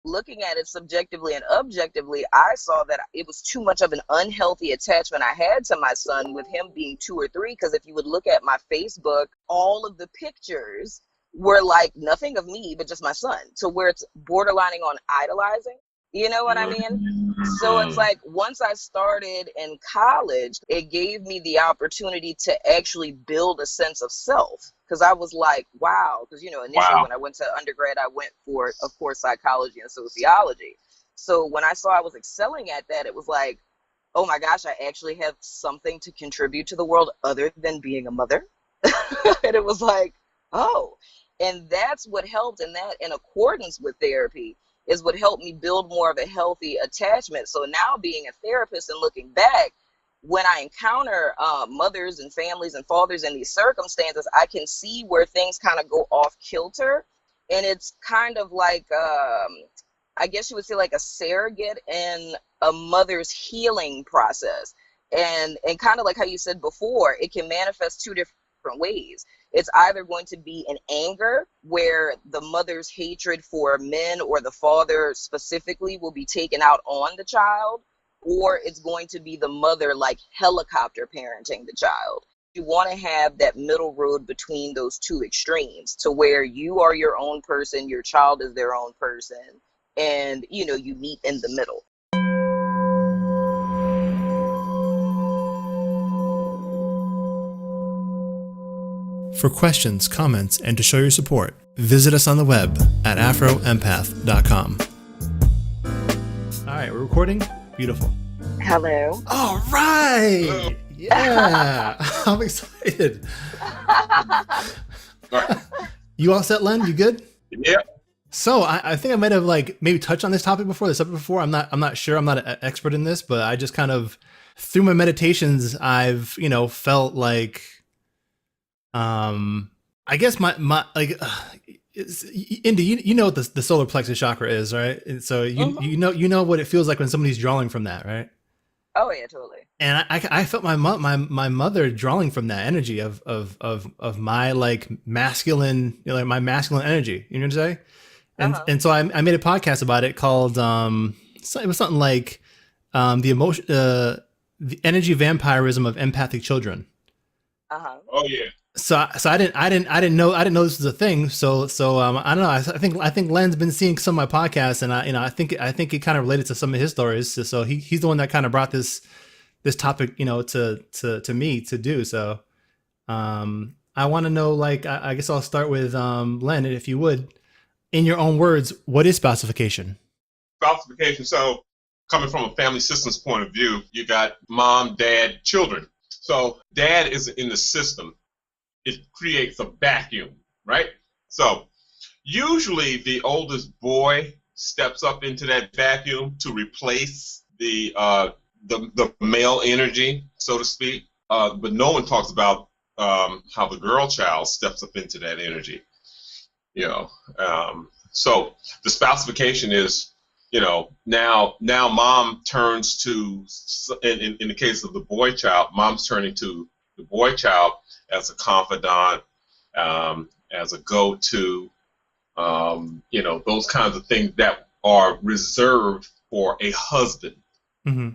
looking at it subjectively and objectively, I saw that it was too much of an unhealthy attachment I had to my son with him being 2 or 3. Because if you would look at my Facebook, all of the pictures were like nothing of me, but just my son, to where it's borderlining on idolizing. You know what I mean? So it's like once I started in college, it gave me the opportunity to actually build a sense of self. Because I was like, wow. Because, you know, initially when I went to undergrad, I went for, of course, psychology and sociology. So when I saw I was excelling at that, it was like, oh my gosh, I actually have something to contribute to the world other than being a mother. And it was like, oh. And that's what helped, and that in accordance with therapy is what helped me build more of a healthy attachment. So now being a therapist and looking back, when I encounter mothers and families and fathers in these circumstances, I can see where things kind of go off kilter. And it's kind of like, I guess you would say like a surrogate in a mother's healing process. And kind of like how you said before, it can manifest two different ways. It's either going to be an anger where the mother's hatred for men or the father specifically will be taken out on the child, or it's going to be the mother like helicopter parenting the child. You want to have that middle road between those two extremes to where you are your own person, your child is their own person, and you know, you meet in the middle. For questions, comments, and to show your support, visit us on the web at afroempath.com. All right, we're recording. Beautiful. Hello. All right. Yeah. I'm excited. You all set, Len? You good? Yeah. So I think I might have like maybe touched on this topic before, I'm not sure. I'm not an expert in this, but I just kind of through my meditations, I've, you know, felt like I guess my like Indy, you know what the solar plexus chakra is, right? And so you know what it feels like when somebody's drawing from that, right? Oh yeah, totally. And I felt my mother drawing from that energy of my like masculine, you know, like my masculine energy. You know what I'm saying? And so I made a podcast about it called it was something like the energy vampirism of empathic children. Oh yeah. So I didn't know this was a thing. So I don't know. I think Len's been seeing some of my podcasts, and I think it kind of related to some of his stories. So he's the one that kind of brought this topic, you know, to me to do. So I want to know, like, I guess I'll start with Len, if you would, in your own words, what is spousification? Spousification. So coming from a family systems point of view, you got mom, dad, children. So dad is in the system. It creates a vacuum, right? So usually the oldest boy steps up into that vacuum to replace the male energy, so to speak. But no one talks about how the girl child steps up into that energy. You know, so the spousification is, you know, now mom turns to, in the case of the boy child, mom's turning to the boy child as a confidant, as a go-to, you know, those kinds of things that are reserved for a husband. Mm-hmm.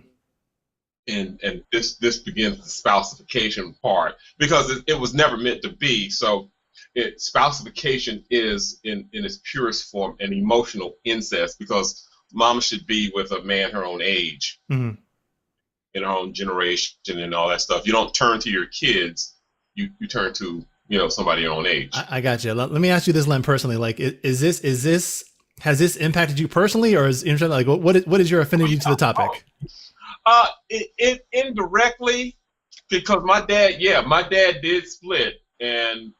And this begins the spousification part, because it was never meant to be. So spousification is in its purest form an emotional incest, because mom should be with a man her own age, mm-hmm. in her own generation and all that stuff. You don't turn to your kids. You turn to, you know, somebody your own age. I got you. Let me ask you this, Len, personally. Like, has this impacted you personally, or is like what is your affinity to the topic? It indirectly, because my dad did split, and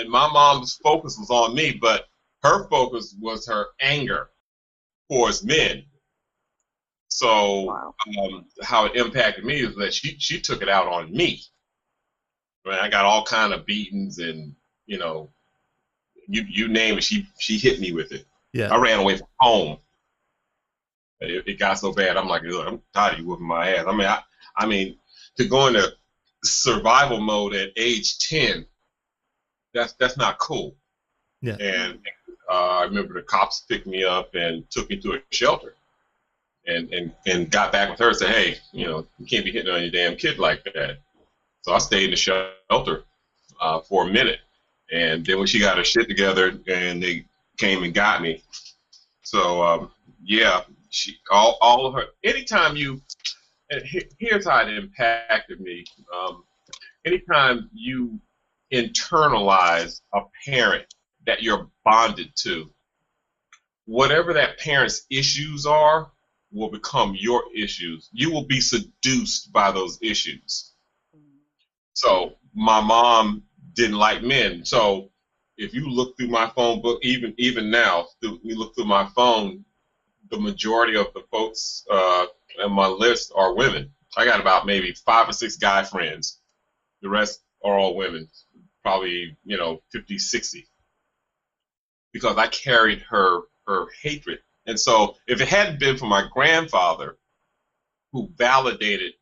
my mom's focus was on me, but her focus was her anger towards men. So how it impacted me is that she took it out on me. I got all kind of beatings, and you know, you name it, she hit me with it. Yeah. I ran away from home. It got so bad. I'm like, look, I'm tired of you whooping my ass. I mean, to go into survival mode at age 10, that's not cool. Yeah. And I remember the cops picked me up and took me to a shelter, and got back with her and said, hey, you can't be hitting on your damn kid like that. So I stayed in the shelter for a minute, and then when she got her shit together and they came and got me. So yeah, all of her. Anytime here's how it impacted me. Anytime you internalize a parent that you're bonded to, whatever that parent's issues are will become your issues. You will be seduced by those issues. So my mom didn't like men. So if you look through my phone book, even now, you look through my phone, the majority of the folks on my list are women. I got about maybe 5 or 6 guy friends. The rest are all women, probably 50, 60. Because I carried her hatred. And so if it hadn't been for my grandfather, who validated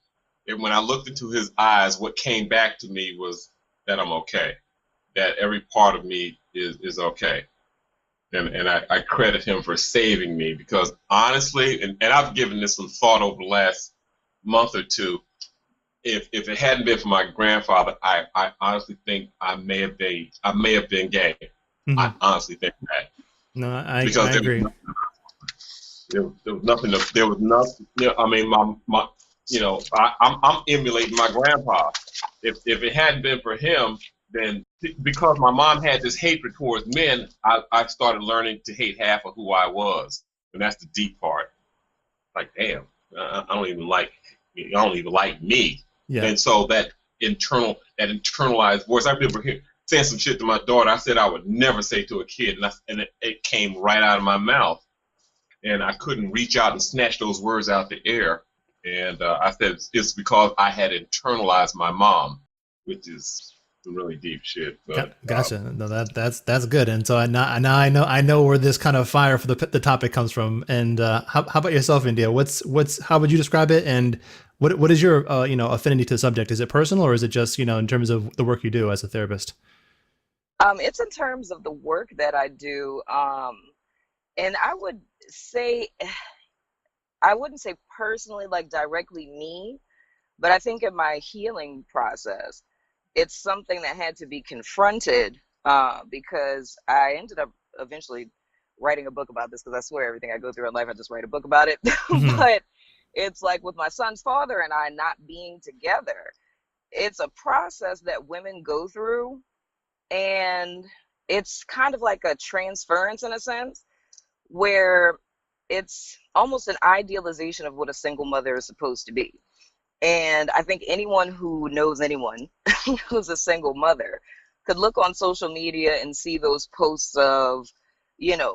it, when I looked into his eyes, what came back to me was that I'm okay, that every part of me is okay. And I credit him for saving me, because honestly, and I've given this some thought over the last month or two, if it hadn't been for my grandfather, I honestly think I may have been gay. Mm-hmm. I honestly think that. No, I agree. There was nothing. There was nothing. I mean, I'm emulating my grandpa. If it hadn't been for him, then because my mom had this hatred towards men, I started learning to hate half of who I was, and that's the deep part. Like, damn, I don't even like me. Yeah. And so that internalized voice. I remember saying some shit to my daughter. I said I would never say to a kid, and it came right out of my mouth. And I couldn't reach out and snatch those words out the air. And I said it's because I had internalized my mom, which is some really deep shit. But, gotcha. No, that's good. And so I know where this kind of fire for the topic comes from. And how about yourself, India? How would you describe it? And what is your affinity to the subject? Is it personal, or is it just in terms of the work you do as a therapist? It's in terms of the work that I do. And I would say, I wouldn't say personally, like directly me, but I think in my healing process, it's something that had to be confronted because I ended up eventually writing a book about this, because I swear everything I go through in life, I just write a book about it. Mm-hmm. But it's like with my son's father and I not being together, it's a process that women go through, and it's kind of like a transference in a sense, where it's almost an idealization of what a single mother is supposed to be. And I think anyone who knows anyone who's a single mother could look on social media and see those posts of,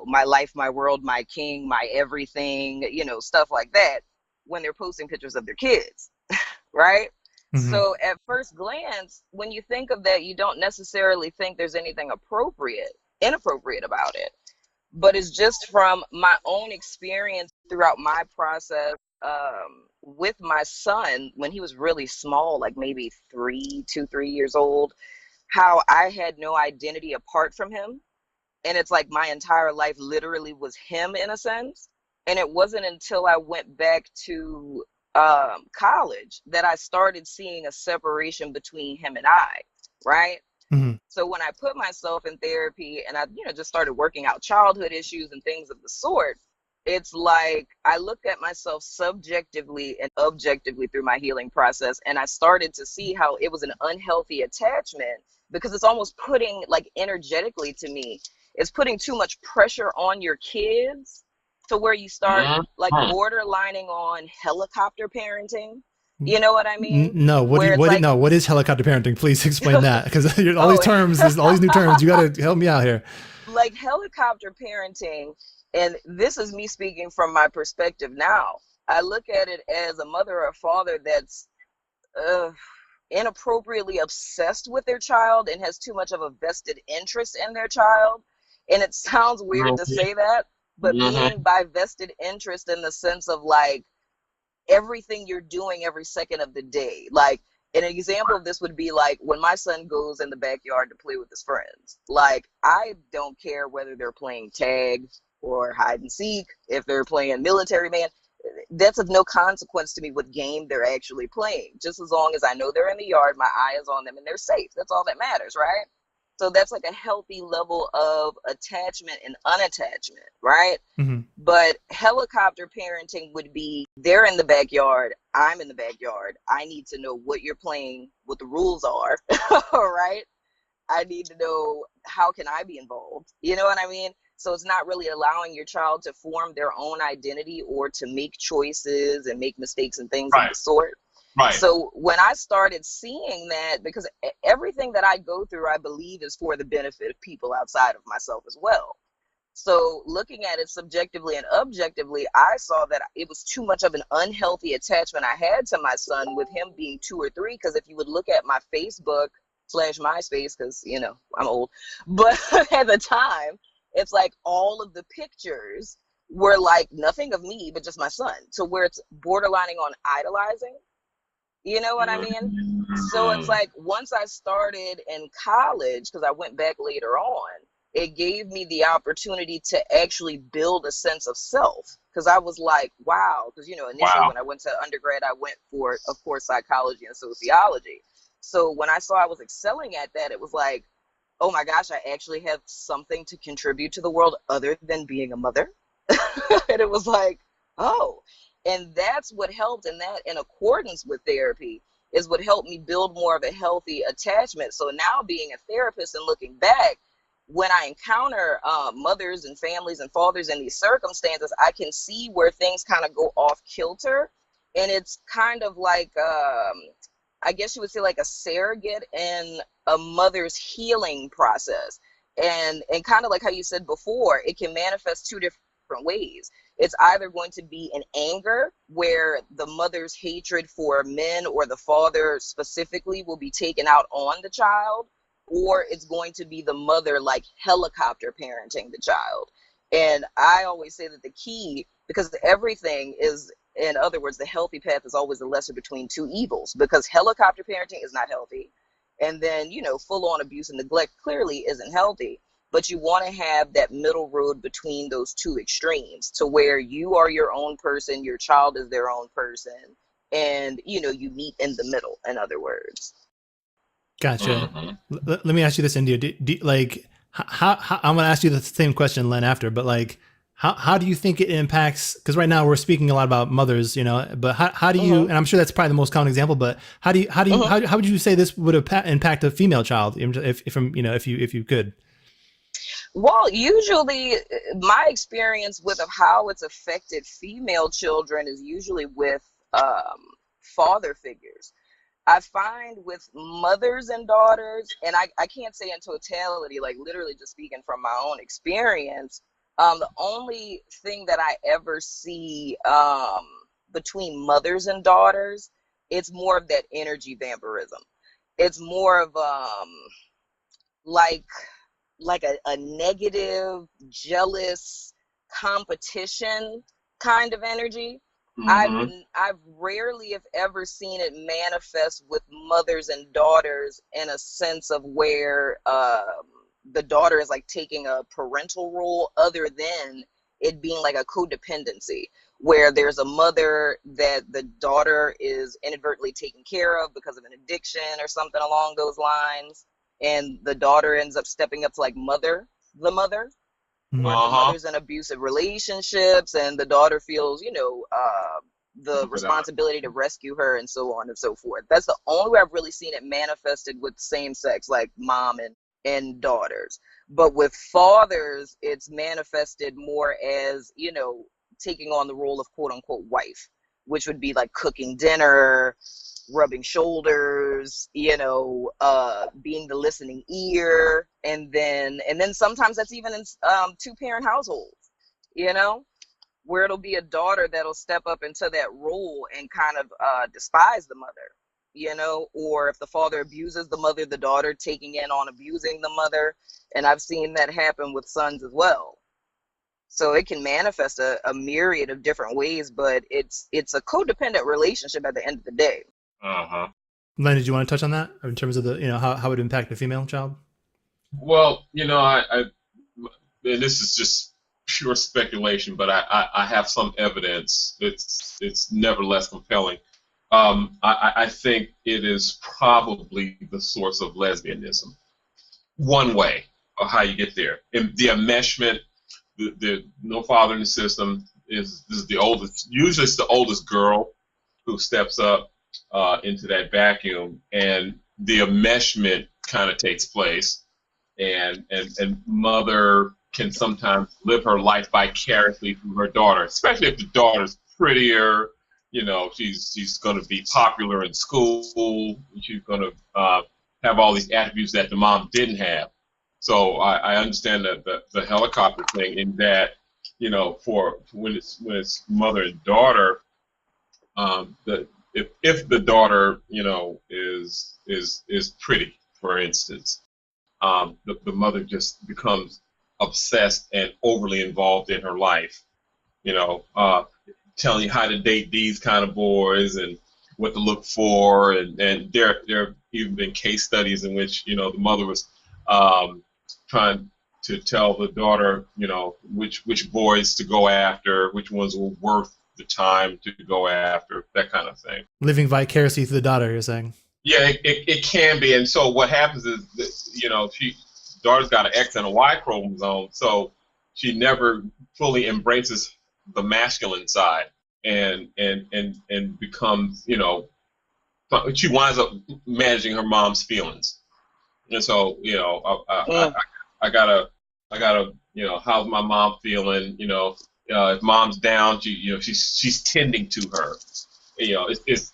my life, my world, my king, my everything, stuff like that, when they're posting pictures of their kids, right? Mm-hmm. So at first glance, when you think of that, you don't necessarily think there's anything inappropriate about it. But it's just from my own experience throughout my process with my son when he was really small, like maybe 3 years old, how I had no identity apart from him. And it's like my entire life literally was him in a sense. And it wasn't until I went back to college that I started seeing a separation between him and I, right? Mm-hmm. So when I put myself in therapy and I, just started working out childhood issues and things of the sort, it's like I looked at myself subjectively and objectively through my healing process, and I started to see how it was an unhealthy attachment, because it's almost putting, like, energetically to me, it's putting too much pressure on your kids to where you start like borderlining on helicopter parenting. You know what I mean? No. What is helicopter parenting? Please explain that, because all these terms, all these new terms. You got to help me out here. Like helicopter parenting, and this is me speaking from my perspective now. I look at it as a mother or a father that's inappropriately obsessed with their child and has too much of a vested interest in their child. And it sounds weird to say that, but meaning by vested interest in the sense of like everything you're doing every second of the day, like An example of this would be like when my son goes in the backyard to play with his friends. Like, I don't care whether they're playing tag or hide and seek, if they're playing military man. That's of no consequence to me what game they're actually playing. Just as long as I know they're in the yard, my eye is on them, and they're safe. That's all that matters, right? So that's like a healthy level of attachment and unattachment, right? Mm-hmm. But helicopter parenting would be, they're in the backyard, I'm in the backyard. I need to know what you're playing, what the rules are, right? I need to know how can I be involved. You know what I mean? So it's not really allowing your child to form their own identity or to make choices and make mistakes and things of the sort. Right. So when I started seeing that, because everything that I go through, I believe is for the benefit of people outside of myself as well. So looking at it subjectively and objectively, I saw that it was too much of an unhealthy attachment I had to my son with him being 2 or 3. Because if you would look at my Facebook/MySpace, because, you know, I'm old, but at the time, it's like all of the pictures were like nothing of me, but just my son. To where it's borderlining on idolizing. You know what I mean? So it's like once I started in college, because I went back later on, it gave me the opportunity to actually build a sense of self. Because I was like, wow. Because, you know, initially when I went to undergrad, I went for, of course, psychology and sociology. So when I saw I was excelling at that, it was like, oh my gosh, I actually have something to contribute to the world other than being a mother. And it was like, oh. And that's what helped, and that in accordance with therapy is what helped me build more of a healthy attachment. So now being a therapist and looking back, when I encounter mothers and families and fathers in these circumstances, I can see where things kind of go off kilter. And it's kind of like, I guess you would say like a surrogate in a mother's healing process. And kind of like how you said before, it can manifest two different ways. It's either going to be an anger where the mother's hatred for men or the father specifically will be taken out on the child, or it's going to be the mother like helicopter parenting the child. And I always say that the key, because everything is, in other words, the healthy path is always the lesser between two evils, because helicopter parenting is not healthy. And then, you know, full on abuse and neglect clearly isn't healthy. But you want to have that middle road between those two extremes, to where you are your own person, your child is their own person, and, you know, you meet in the middle, in other words. Gotcha. Let me ask you this, India. Like, how I'm going to ask you the same question, Len, after, but like, how do you think it impacts, because right now we're speaking a lot about mothers, you know, but how do you, and I'm sure that's probably the most common example, but how would you say this would impact a female child, if you could? Well, usually my experience with of how it's affected female children is usually with father figures. I find with mothers and daughters, and I can't say in totality, like literally just speaking from my own experience, the only thing that I ever see between mothers and daughters, it's more of that energy vampirism. It's more of like a negative, jealous competition kind of energy. I've rarely, if ever, seen it manifest with mothers and daughters in a sense of where the daughter is like taking a parental role, other than it being like a codependency, where there's a mother that the daughter is inadvertently taken care of because of an addiction or something along those lines. And the daughter ends up stepping up to like the mother, or if the mother's in abusive relationships and the daughter feels, you know, the responsibility to rescue her and so on and so forth. That's the only way I've really seen it manifested with same sex, like mom and daughters. But with fathers, it's manifested more as, you know, taking on the role of quote unquote wife, which would be like cooking dinner, rubbing shoulders, you know, being the listening ear, and then sometimes that's even in two-parent households, you know, where it'll be a daughter that'll step up into that role and kind of despise the mother, you know, or if the father abuses the mother, the daughter taking in on abusing the mother. And I've seen that happen with sons as well. So it can manifest a myriad of different ways, but it's a codependent relationship at the end of the day. Len, did you want to touch on that in terms of the, how it would impact the female child? Well, and this is just pure speculation, but I have some evidence. It's nevertheless compelling. I think it is probably the source of lesbianism. One way of how you get there. And the enmeshment, the no father in the system is the oldest. Usually, it's the oldest girl who steps up into that vacuum, and the enmeshment kind of takes place, and mother can sometimes live her life vicariously through her daughter, especially if the daughter's prettier. She's going to be popular in school. She's going to have all these attributes that the mom didn't have. So I understand that the helicopter thing in that, for when it's mother and daughter, if the daughter, is pretty, for instance, the mother just becomes obsessed and overly involved in her life, telling you how to date these kind of boys and what to look for, and there have even been case studies in which the mother was trying to tell the daughter which boys to go after, which ones were worth the time to go after, that kind of thing. Living vicariously through the daughter, you're saying? Yeah, it can be. And so what happens is that, daughter's got an X and a Y chromosome, so she never fully embraces the masculine side, and becomes, she winds up managing her mom's feelings. And so, I gotta, how's my mom feeling? If mom's down, she's tending to her. It's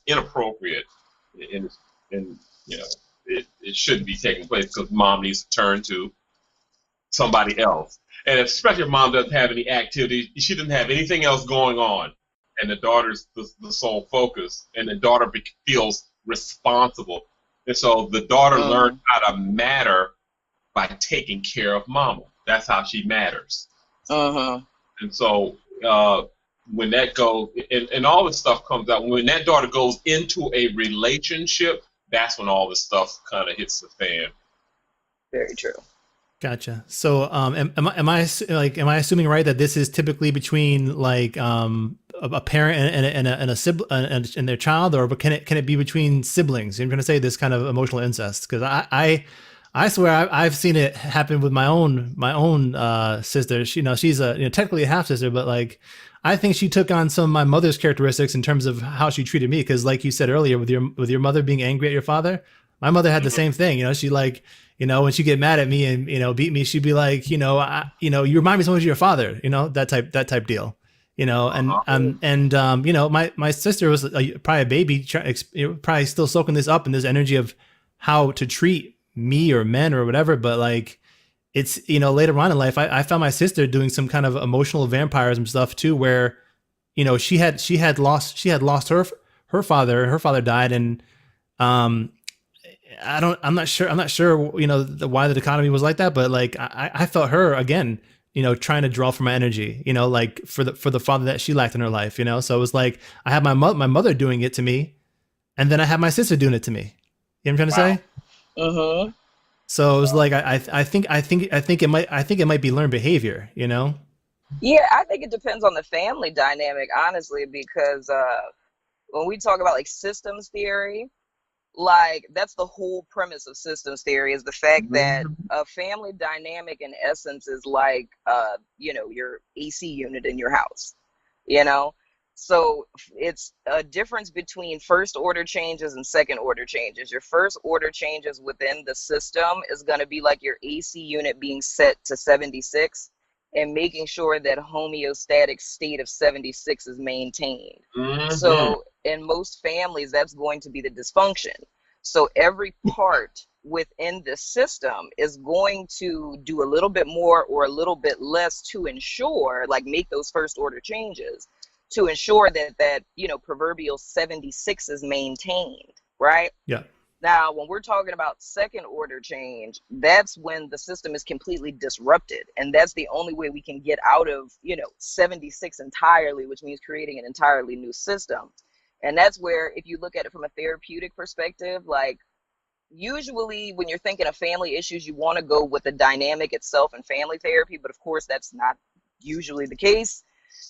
inappropriate, and it shouldn't be taking place, because mom needs to turn to somebody else. And especially if mom doesn't have any activity, she doesn't have anything else going on, and the daughter's the sole focus, and the daughter feels responsible. And so the daughter learns how to matter by taking care of mama. That's how she matters. And so when that goes, and all this stuff comes out, when that daughter goes into a relationship, that's when all this stuff kind of hits the fan. Very true. Gotcha. So, am I assuming right that this is typically between like a parent and a sibling and their child, or can it be between siblings? I'm going to say this kind of emotional incest, because I swear I've seen it happen with my own sister. She's technically a half sister, but like I think she took on some of my mother's characteristics in terms of how she treated me. Because like you said earlier, with your mother being angry at your father, my mother had the same thing. She like. When she'd get mad at me and beat me, she'd be like, you remind me so much of your father, that type deal, my sister was probably a baby, probably still soaking this up in this energy of how to treat me or men or whatever. But like, it's later on in life, I found my sister doing some kind of emotional vampirism stuff too, where she had lost her father. Her father died, and I'm not sure, why the dichotomy was like that, but like, I felt her again, trying to draw from my energy, like for the father that she lacked in her life, so it was like, I had my mother doing it to me, and then I had my sister doing it to me. You know what I'm trying to say? So it was like, I think it might be learned behavior, Yeah, I think it depends on the family dynamic, honestly, because when we talk about like systems theory, like that's the whole premise of systems theory, is the fact that a family dynamic in essence is like your AC unit in your house, so it's a difference between first order changes and second order changes. Your first order changes within the system is going to be like your AC unit being set to 76 and making sure that homeostatic state of 76 is maintained. So in most families, that's going to be the dysfunction. So every part within the system is going to do a little bit more or a little bit less to ensure, like make those first order changes to ensure that proverbial 76 is maintained, right? Yeah. Now, when we're talking about second order change, that's when the system is completely disrupted. And that's the only way we can get out of, 76 entirely, which means creating an entirely new system. And that's where, if you look at it from a therapeutic perspective, like, usually when you're thinking of family issues, you want to go with the dynamic itself and family therapy, but of course that's not usually the case.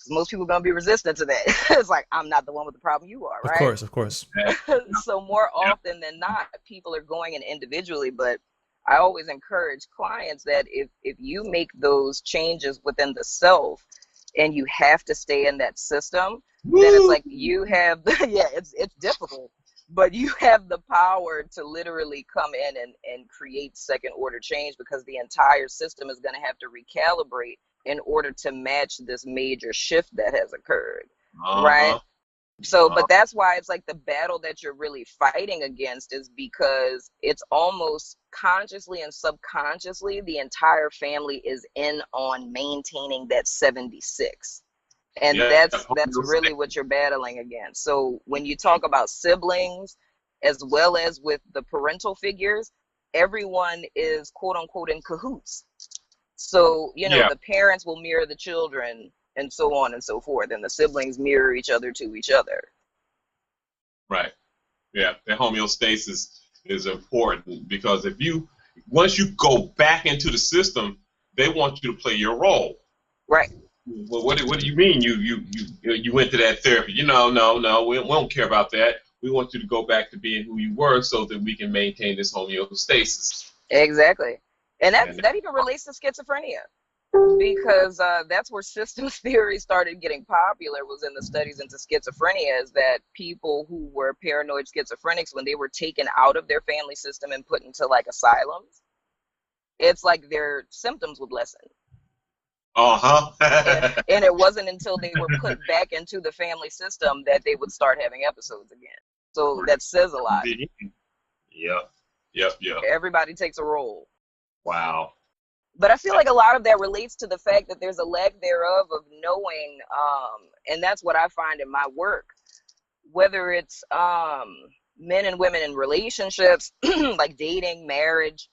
Most people are going to be resistant to that. It's like, I'm not the one with the problem, you are, Of right? course, of course. So more often than not, people are going in individually, but I always encourage clients that if you make those changes within the self and you have to stay in that system, then it's like you have, yeah, it's difficult, but you have the power to literally come in and create second order change, because the entire system is going to have to recalibrate in order to match this major shift that has occurred, right? So, but that's why it's like the battle that you're really fighting against is because it's almost consciously and subconsciously the entire family is in on maintaining that 76. And that's really what you're battling against. So when you talk about siblings, as well as with the parental figures, everyone is quote unquote in cahoots. So, you know, the parents will mirror the children and so on and so forth, and the siblings mirror each other to each other. Right. Yeah, the homeostasis is important, because once you go back into the system, they want you to play your role. Right. Well, what do you mean you went to that therapy? No, we don't care about that. We want you to go back to being who you were so that we can maintain this homeostasis. Exactly. And that even relates to schizophrenia, because that's where systems theory started getting popular, was in the studies into schizophrenia, is that people who were paranoid schizophrenics, when they were taken out of their family system and put into like asylums, it's like their symptoms would lessen. And it wasn't until they were put back into the family system that they would start having episodes again. So that says a lot. Yep. Everybody takes a role. Wow. But I feel like a lot of that relates to the fact that there's a lack thereof of knowing, and that's what I find in my work, whether it's men and women in relationships, like dating, marriage,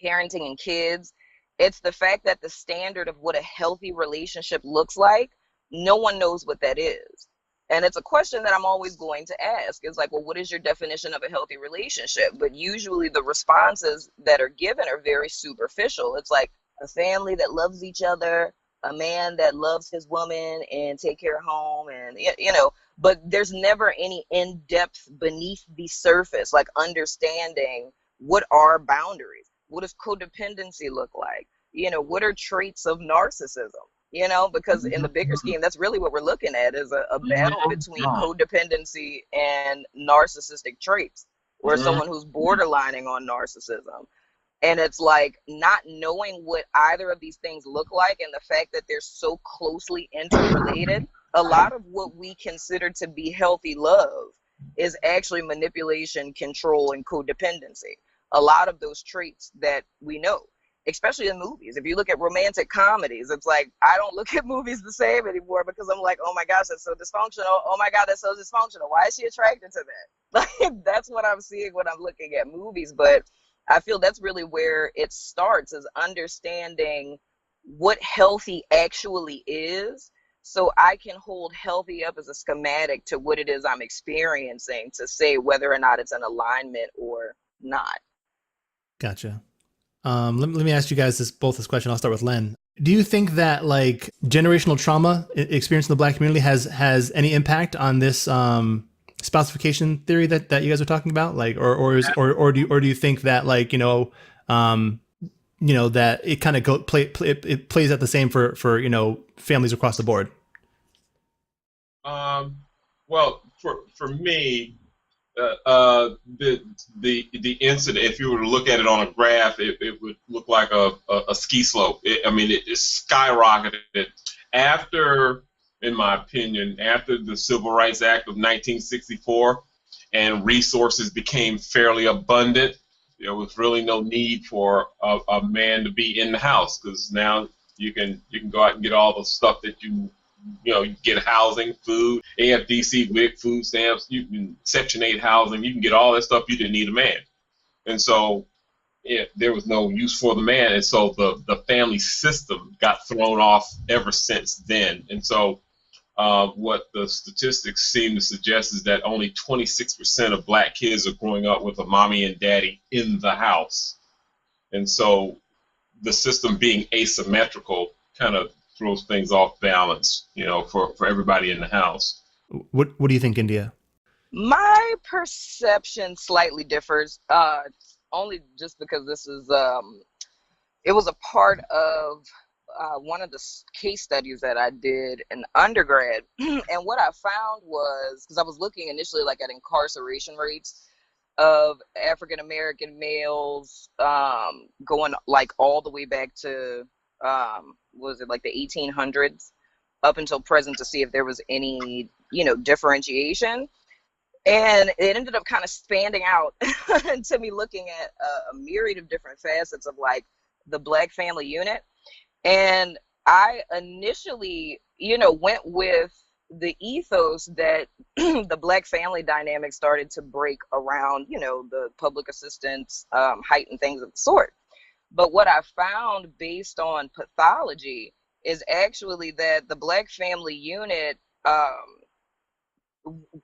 parenting, and kids. It's the fact that the standard of what a healthy relationship looks like, no one knows what that is. And it's a question that I'm always going to ask. It's like, well, what is your definition of a healthy relationship? But usually the responses that are given are very superficial. It's like a family that loves each other, a man that loves his woman and take care of home, and, you know, but there's never any in-depth beneath the surface, like understanding what are boundaries. What does codependency look like? You know, what are traits of narcissism? You know, because in the bigger scheme, that's really what we're looking at, is a battle between codependency and narcissistic traits, or someone who's borderlining on narcissism. And it's like not knowing what either of these things look like, and the fact that they're so closely interrelated. A lot of what we consider to be healthy love is actually manipulation, control, and codependency. A lot of those traits that we know, especially in movies. If you look at romantic comedies, it's like, I don't look at movies the same anymore, because I'm like, oh my gosh, that's so dysfunctional. Oh my God, that's so dysfunctional. Why is she attracted to that? Like, that's what I'm seeing when I'm looking at movies. But I feel that's really where it starts, is understanding what healthy actually is, so I can hold healthy up as a schematic to what it is I'm experiencing, to say whether or not it's in alignment or not. Gotcha. Let me ask you guys both this question. I'll start with Len. Do you think that like generational trauma experienced in the Black community has any impact on this spousification theory that you guys are talking about? Like, or do you think that, like, that it kind of it plays out the same for families across the board? Well, for me, the incident, if you were to look at it on a graph, it would look like a ski slope. It skyrocketed after, in my opinion, after the Civil Rights Act of 1964, and resources became fairly abundant. There was really no need for a man to be in the house, because now you can go out and get all the stuff that you get housing, food, AFDC, WIC, food stamps, you can Section 8 housing, you can get all that stuff. You didn't need a man. And so there was no use for the man. And so the family system got thrown off ever since then. And so what the statistics seem to suggest is that only 26% of black kids are growing up with a mommy and daddy in the house. And so the system being asymmetrical kind of throws things off balance, for everybody in the house. What do you think, India? My perception slightly differs, only just because this is it was a part of one of the case studies that I did in undergrad. And what I found was, because I was looking initially like at incarceration rates of African American males, going like all the way back to was it like the 1800s up until present, to see if there was any differentiation. And it ended up kind of standing out to me, looking at a myriad of different facets of like the Black family unit. And I initially, went with the ethos that the Black family dynamic started to break around, the public assistance, height and things of the sort. But what I found based on pathology is actually that the Black family unit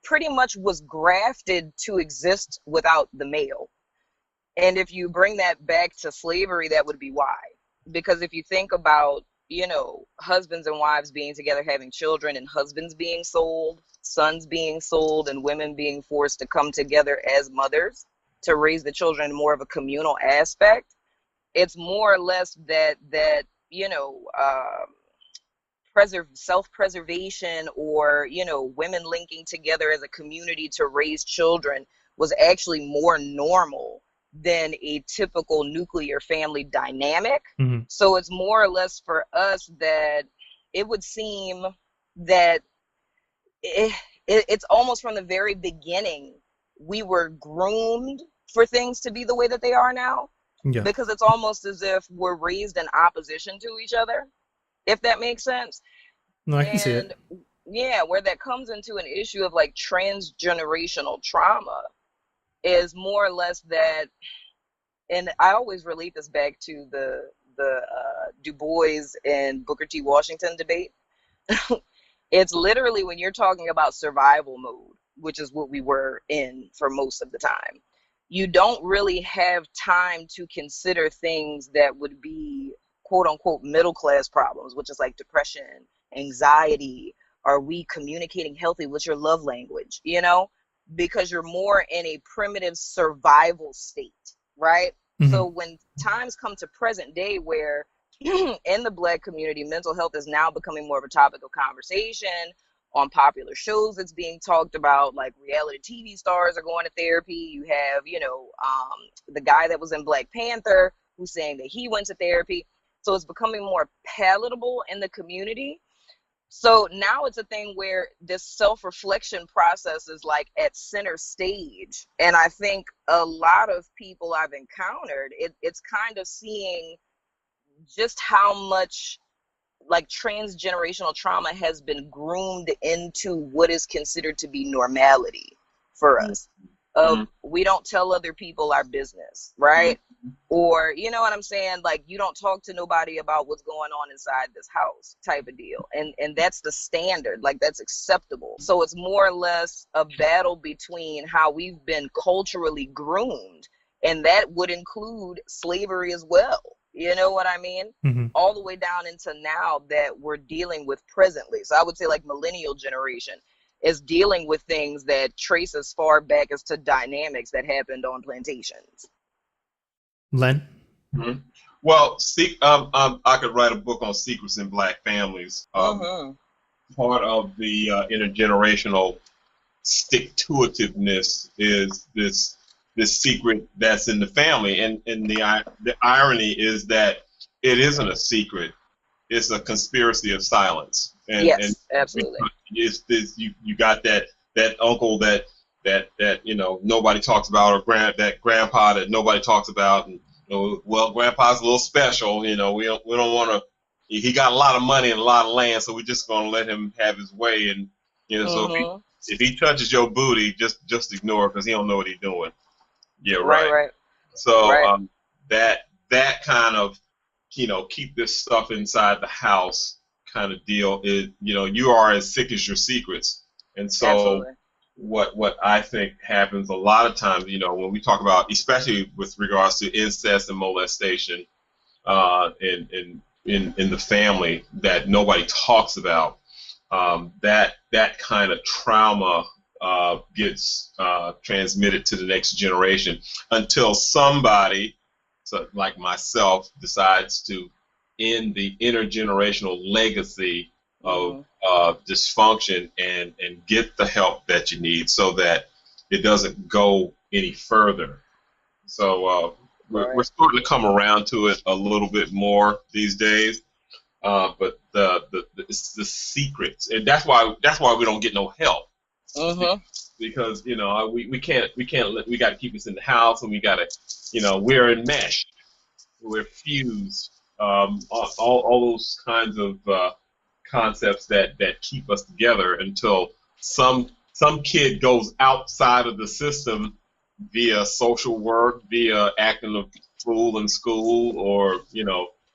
pretty much was grafted to exist without the male. And if you bring that back to slavery, that would be why. Because if you think about, husbands and wives being together, having children, and husbands being sold, sons being sold, and women being forced to come together as mothers to raise the children in more of a communal aspect, it's more or less that self-preservation, or women linking together as a community to raise children was actually more normal than a typical nuclear family dynamic. Mm-hmm. So it's more or less for us that it would seem that it's almost from the very beginning we were groomed for things to be the way that they are now. Yeah. Because it's almost as if we're raised in opposition to each other, if that makes sense. No, I can see it. Yeah, where that comes into an issue of like transgenerational trauma is more or less that, and I always relate this back to the Du Bois and Booker T. Washington debate. It's literally when you're talking about survival mode, which is what we were in for most of the time, you don't really have time to consider things that would be quote unquote middle class problems, which is like depression, anxiety. Are we communicating healthy? What's your love language? Because you're more in a primitive survival state, right? Mm-hmm. So when times come to present day where in the Black community, mental health is now becoming more of a topic of conversation on popular shows, it's being talked about, like reality TV stars are going to therapy. You have, the guy that was in Black Panther who's saying that he went to therapy. So it's becoming more palatable in the community. So now it's a thing where this self-reflection process is like at center stage. And I think a lot of people I've encountered, it's kind of seeing just how much like transgenerational trauma has been groomed into what is considered to be normality for us. We don't tell other people our business, right? Or, you know what I'm saying? Like, you don't talk to nobody about what's going on inside this house type of deal. And that's the standard, like that's acceptable. So it's more or less a battle between how we've been culturally groomed, and that would include slavery as well. You know what I mean? Mm-hmm. All the way down into now that we're dealing with presently. So I would say like millennial generation is dealing with things that trace as far back as to dynamics that happened on plantations. Len? Mm-hmm. Well, I could write a book on secrets in Black families. Part of the intergenerational stick-to-itiveness is this secret that's in the family, and the irony is that it isn't a secret; it's a conspiracy of silence. And, yes, absolutely. It's this you got that uncle that nobody talks about, or that grandpa that nobody talks about, and well, grandpa's a little special. We don't want to. He got a lot of money and a lot of land, so we're just gonna let him have his way. And so if he touches your booty, just ignore it, because he don't know what he's doing. Yeah, right. So that kind of keep this stuff inside the house kind of deal is, you are as sick as your secrets. And so Absolutely. what I think happens a lot of times, when we talk about, especially with regards to incest and molestation in the family that nobody talks about, that kind of trauma gets transmitted to the next generation until somebody, like myself, decides to end the intergenerational legacy of dysfunction and get the help that you need so that it doesn't go any further. So we're starting to come around to it a little bit more these days, but it's the secrets, and that's why we don't get no help. Because we got to keep this in the house, and we got to we're enmeshed, we're fused, all those kinds of concepts that keep us together until some kid goes outside of the system via social work, via acting a fool in school, or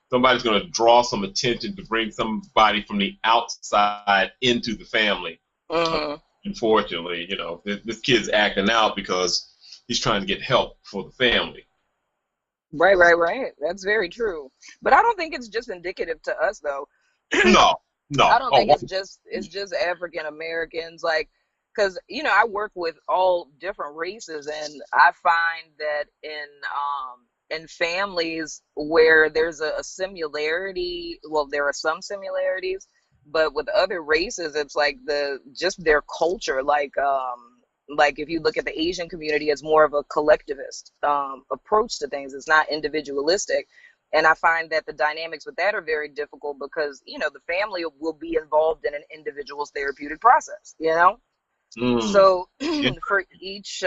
somebody's going to draw some attention to bring somebody from the outside into the family. Unfortunately, this kid's acting out because he's trying to get help for the family. Right. That's very true. But I don't think it's just indicative to us, though. No. I don't think it's just African Americans, like, because I work with all different races, and I find that in families where there's a similarity, well, there are some similarities, but with other races, it's like just their culture, like if you look at the Asian community, it's more of a collectivist approach to things. It's not individualistic. And I find that the dynamics with that are very difficult because, the family will be involved in an individual's therapeutic process, So for each,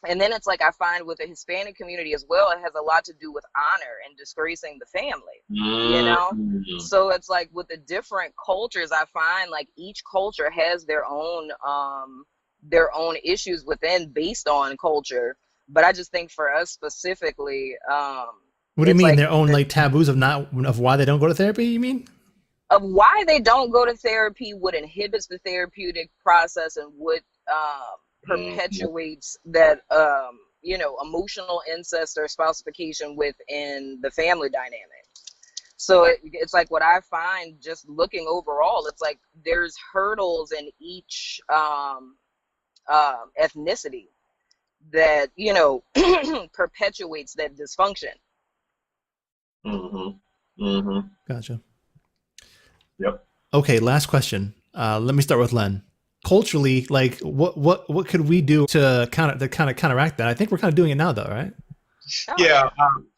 and then it's like I find with the Hispanic community as well, it has a lot to do with honor and disgracing the family, So it's like with the different cultures, I find like each culture has their own issues within based on culture. But I just think for us specifically, what do you mean like their own like taboos of why they don't go to therapy? You mean of why they don't go to therapy, what inhibits the therapeutic process, and what perpetuates that emotional incest or spousification within the family dynamic. So it's like what I find just looking overall, it's like there's hurdles in each ethnicity that perpetuates that dysfunction. Gotcha. Yep. Okay, last question. Let me start with Len. Culturally, like what could we do to counteract that? I think we're kind of doing it now, though, right? Yeah,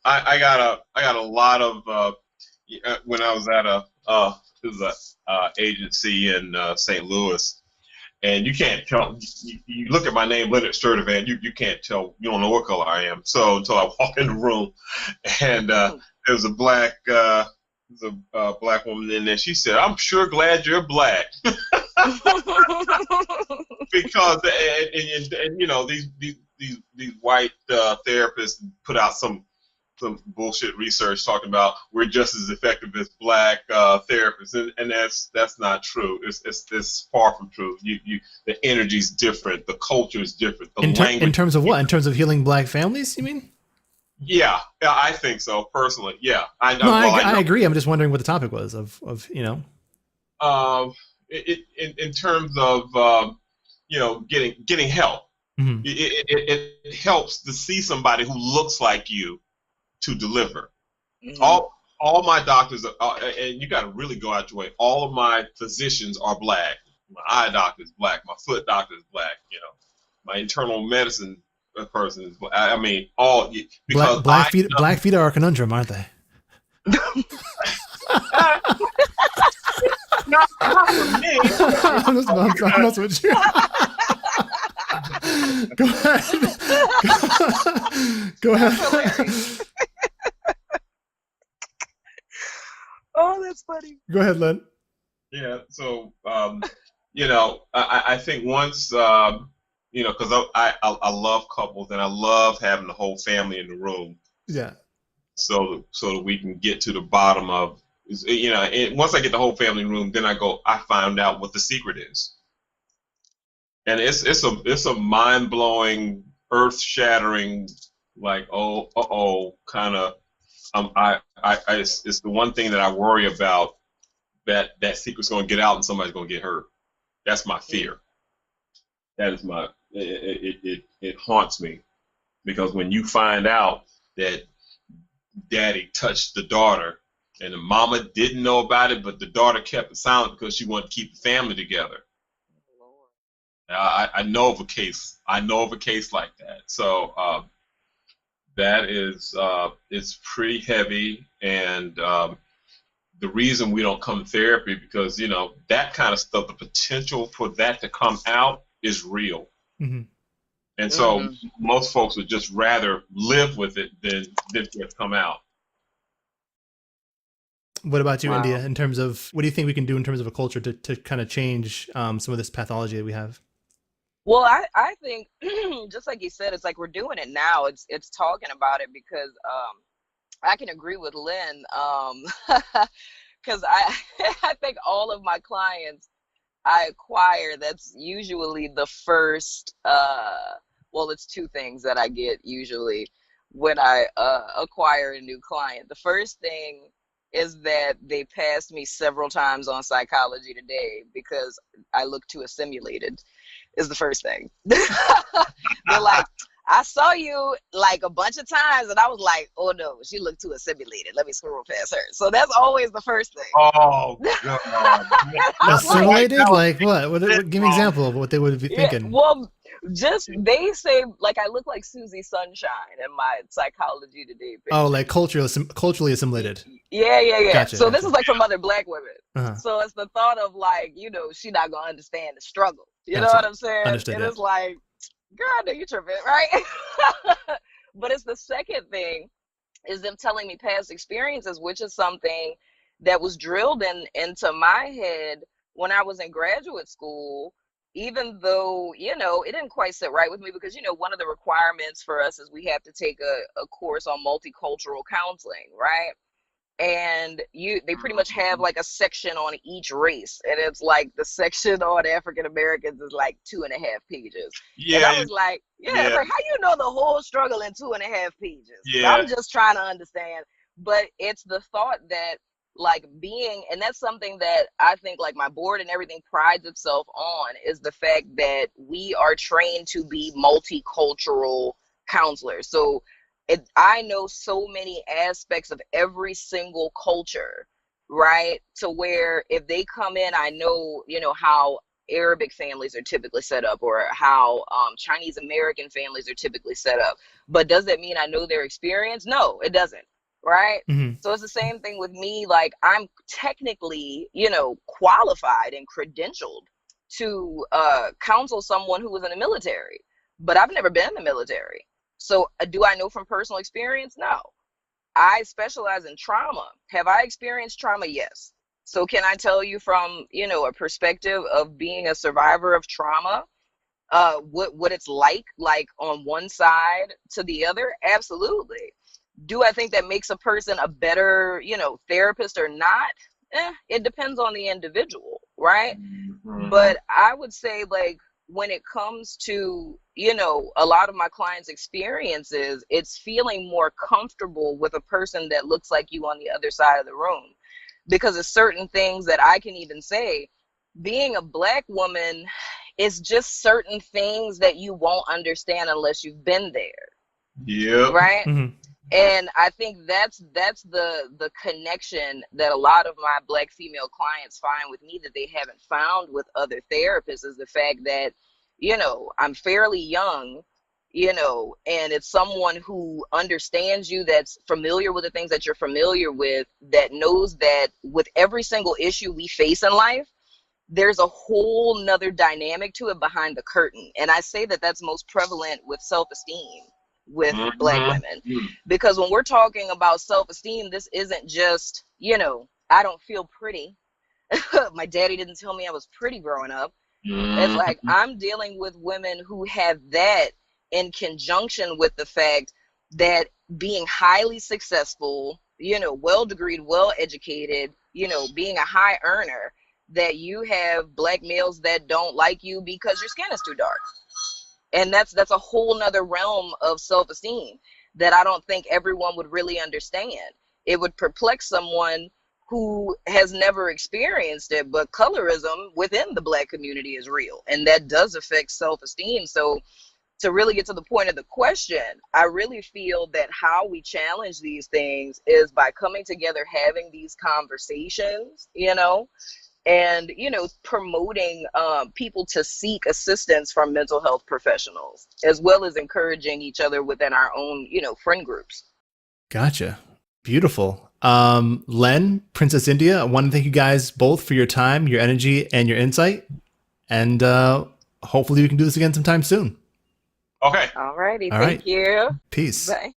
I got a lot of when I was at a agency in St. Louis, and you can't tell. You look at my name, Leonard Sturtevant. You can't tell. You don't know what color I am. So until I walk in the room, and there's a black woman in there. She said, "I'm sure glad you're black," because these white therapists put out some bullshit research talking about we're just as effective as black therapists, and that's not true. It's far from true. The energy's different, the culture is different, the language. In terms of what? In terms of healing black families, you mean? Yeah, I think so personally. Yeah, I know. I agree. I'm just wondering what the topic was of in terms of getting help. Mm-hmm. It helps to see somebody who looks like you to deliver. Mm-hmm. All my doctors are, and you got to really go out your way. All of my physicians are black. My eye doctor is black. My foot doctor is black. My internal medicine person is black. I mean, all because black feet are a conundrum, aren't they? Not for me. I'm not with you. Go ahead. Go ahead. Oh, that's funny. Go ahead, Len. Yeah. So, I think once, because I love couples and I love having the whole family in the room. Yeah. So that we can get to the bottom of And once I get the whole family in the room, then I find out what the secret is. And it's a mind-blowing, earth-shattering, like, kind of, it's the one thing that I worry about, that secret's going to get out and somebody's going to get hurt. That's my fear. That is it haunts me, because when you find out that daddy touched the daughter and the mama didn't know about it, but the daughter kept it silent because she wanted to keep the family together. I know of a case. I know of a case like that. So that is it's pretty heavy, and the reason we don't come to therapy, because that kind of stuff, the potential for that to come out is real. Mm-hmm. And so most folks would just rather live with it than for it to come out. What about you, India, in terms of what do you think we can do in terms of a culture to kind of change some of this pathology that we have? Well, I think just like you said, it's like we're doing it now. It's talking about it, because I can agree with Lynn, because I think all of my clients I acquire, that's usually the first, well, it's two things that I get usually when I acquire a new client. The first thing is that they passed me several times on Psychology Today because I look too assimilated, is the first thing. They're like, I saw you like a bunch of times, and I was like, oh no, she looked too assimilated. Let me scroll past her. So that's always the first thing. Oh, God. Assimilated? Like what? Give me an example of what they would be thinking. Well, just they say like I look like Susie Sunshine in my Psychology Today picture. Oh, like culturally assimilated. Yeah. Gotcha, so this is like from other Black women. Uh-huh. So it's the thought of like, she not gonna understand the struggle. You know Gotcha. what I'm saying? Understood, and yeah. it's like, girl, I know you tripping, right? But it's the second thing is them telling me past experiences, which is something that was drilled into my head when I was in graduate school, even though, it didn't quite sit right with me because, one of the requirements for us is we have to take a course on multicultural counseling, right? And they pretty much have like a section on each race, and it's like the section on African Americans is like 2.5 pages. Yeah. And I was like, it's like, how you know the whole struggle in 2.5 pages? Yeah. I'm just trying to understand. But it's the thought that like and that's something that I think like my board and everything prides itself on, is the fact that we are trained to be multicultural counselors. So I know so many aspects of every single culture, right? To where if they come in, I know, how Arabic families are typically set up, or how Chinese American families are typically set up. But does that mean I know their experience? No, it doesn't, right? Mm-hmm. So it's the same thing with me. Like I'm technically, qualified and credentialed to counsel someone who was in the military, but I've never been in the military. So do I know from personal experience? No. I specialize in trauma. Have I experienced trauma? Yes. So can I tell you from, a perspective of being a survivor of trauma, what it's like on one side to the other? Absolutely. Do I think that makes a person a better, therapist or not? It depends on the individual, right? Mm-hmm. But I would say like, when it comes to, a lot of my clients' experiences, it's feeling more comfortable with a person that looks like you on the other side of the room. Because of certain things that I can even say, being a Black woman is just certain things that you won't understand unless you've been there. Yeah. Right? Mm-hmm. And I think that's the connection that a lot of my Black female clients find with me that they haven't found with other therapists, is the fact that, I'm fairly young, and it's someone who understands you, that's familiar with the things that you're familiar with, that knows that with every single issue we face in life, there's a whole nother dynamic to it behind the curtain. And I say that that's most prevalent with self-esteem with Black women, because when we're talking about self-esteem, this isn't just, I don't feel pretty. My daddy didn't tell me I was pretty growing up. It's like I'm dealing with women who have that in conjunction with the fact that being highly successful, well-degreed, well-educated, being a high earner, that you have Black males that don't like you because your skin is too dark. And that's a whole nother realm of self-esteem that I don't think everyone would really understand. It would perplex someone who has never experienced it, but colorism within the Black community is real, and that does affect self-esteem. So to really get to the point of the question, I really feel that how we challenge these things is by coming together, having these conversations, and promoting people to seek assistance from mental health professionals, as well as encouraging each other within our own friend groups. Gotcha. Beautiful. Len, Princess India, I want to thank you guys both for your time, your energy, and your insight, and hopefully we can do this again sometime soon. Okay. All righty. All Thank right. you. Peace. Bye.